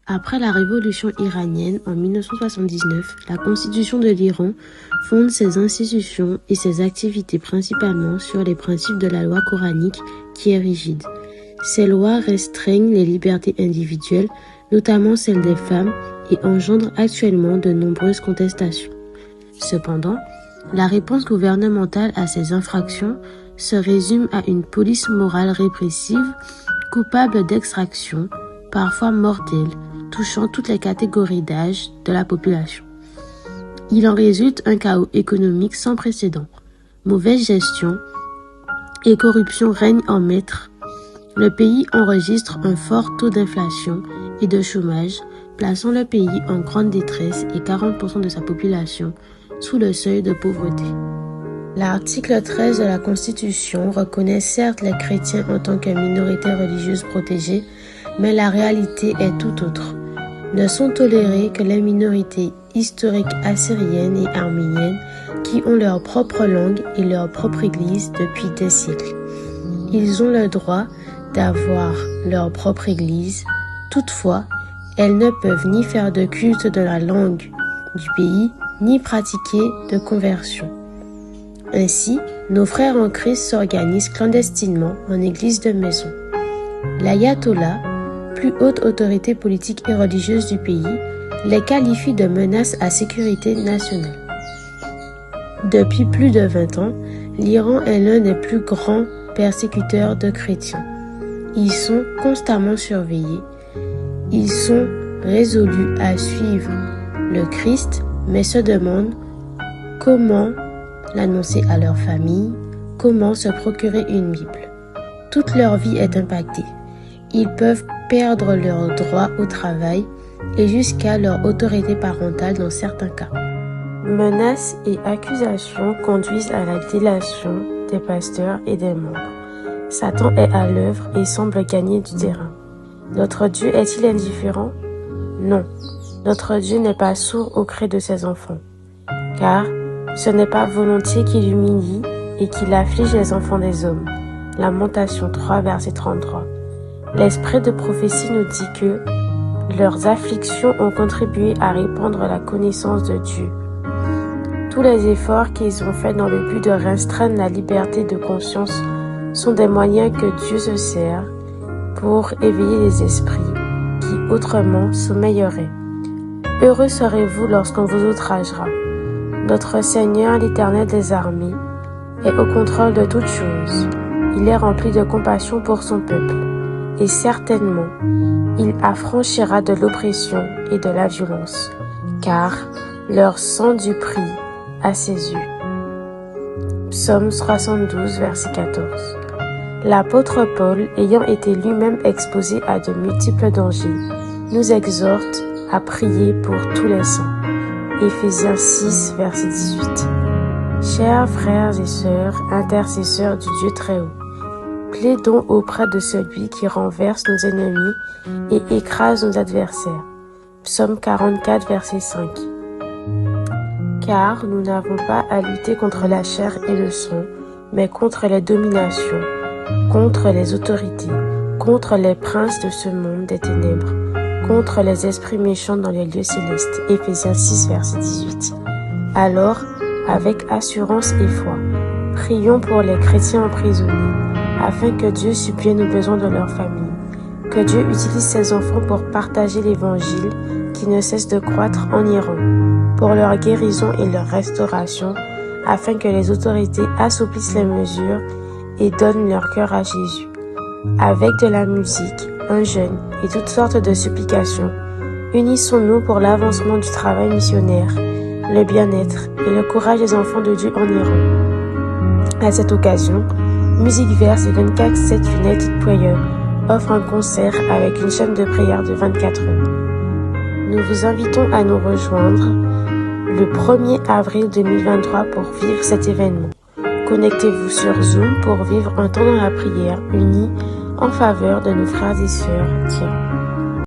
Après la révolution iranienne en 1979, la constitution de l'Iran fonde ses institutions et ses activités principalement sur les principes de la loi coranique qui est rigide. Ces lois restreignent les libertés individuelles, notamment celles des femmes, et engendrent actuellement de nombreuses contestations. Cependant, la réponse gouvernementale à ces infractions se résume à une police morale répressive, coupable d'extraction, parfois mortelle, touchant toutes les catégories d'âge de la population. Il en résulte un chaos économique sans précédent. Mauvaise gestion et corruption règnent en maître. Le pays enregistre un fort taux d'inflation et de chômage, plaçant le pays en grande détresse et 40% de sa population sous le seuil de pauvreté. L'article 13 de la Constitution reconnaît certes les chrétiens en tant que minorité religieuse protégée, mais la réalité est tout autre. Ne sont tolérées que les minorités historiques assyriennes et arméniennes qui ont leur propre langue et leur propre église depuis des siècles. Ils ont le droit d'avoir leur propre église. Toutefois, elles ne peuvent ni faire de culte de la langue du pays, ni pratiquer de conversion. Ainsi, nos frères en Christ s'organisent clandestinement en église de maison. L'ayatollah, plus haute autorité politique et religieuse du pays, les qualifie de menaces à sécurité nationale. Depuis plus de 20 ans, l'Iran est l'un des plus grands persécuteurs de chrétiens. Ils sont constamment surveillés. Ils sont résolus à suivre le Christ, mais se demandent comment l'annoncer à leur famille, comment se procurer une Bible. Toute leur vie est impactée. Ils peuvent perdre leur droit au travail et jusqu'à leur autorité parentale dans certains cas. Menaces et accusations conduisent à la délation des pasteurs et des membres. Satan est à l'œuvre et semble gagner du terrain. Notre Dieu est-il indifférent? Non, notre Dieu n'est pas sourd aux cris de ses enfants, car ce n'est pas volontiers qu'il humilie et qu'il afflige les enfants des hommes. Lamentation 3, verset 33. L'esprit de prophétie nous dit que leurs afflictions ont contribué à répandre la connaissance de Dieu. Tous les efforts qu'ils ont faits dans le but de restreindre la liberté de conscience sont des moyens que Dieu se sert pour éveiller les esprits qui autrement sommeilleraient. Heureux serez-vous lorsqu'on vous outragera. Notre Seigneur, l'Éternel des armées, est au contrôle de toutes choses. Il est rempli de compassion pour son peuple. Et certainement, il affranchira de l'oppression et de la violence, car leur sang du prix à ses yeux. Psaume 72, verset 14. L'apôtre Paul, ayant été lui-même exposé à de multiples dangers, nous exhorte à prier pour tous les saints. Éphésiens 6, verset 18. Chers frères et sœurs, intercesseurs du Dieu très haut, plaidons auprès de celui qui renverse nos ennemis et écrase nos adversaires. Psaume 44, verset 5. Car nous n'avons pas à lutter contre la chair et le sang, mais contre les dominations, contre les autorités, contre les princes de ce monde des ténèbres, contre les esprits méchants dans les lieux célestes. Éphésiens 6, verset 18. Alors, avec assurance et foi, prions pour les chrétiens emprisonnés, afin que Dieu subvienne aux besoins de leur famille, que Dieu utilise ses enfants pour partager l'évangile qui ne cesse de croître en Iran, pour leur guérison et leur restauration, afin que les autorités assouplissent les mesures et donnent leur cœur à Jésus. Avec de la musique, un jeûne et toutes sortes de supplications, unissons-nous pour l'avancement du travail missionnaire, le bien-être et le courage des enfants de Dieu en Iran. À cette occasion, Musique Verse et 24/7 United Prayer offre un concert avec une chaîne de prière de 24 heures. Nous vous invitons à nous rejoindre le 1er avril 2023 pour vivre cet événement. Connectez-vous sur Zoom pour vivre un temps dans la prière unis en faveur de nos frères et sœurs d'Iran.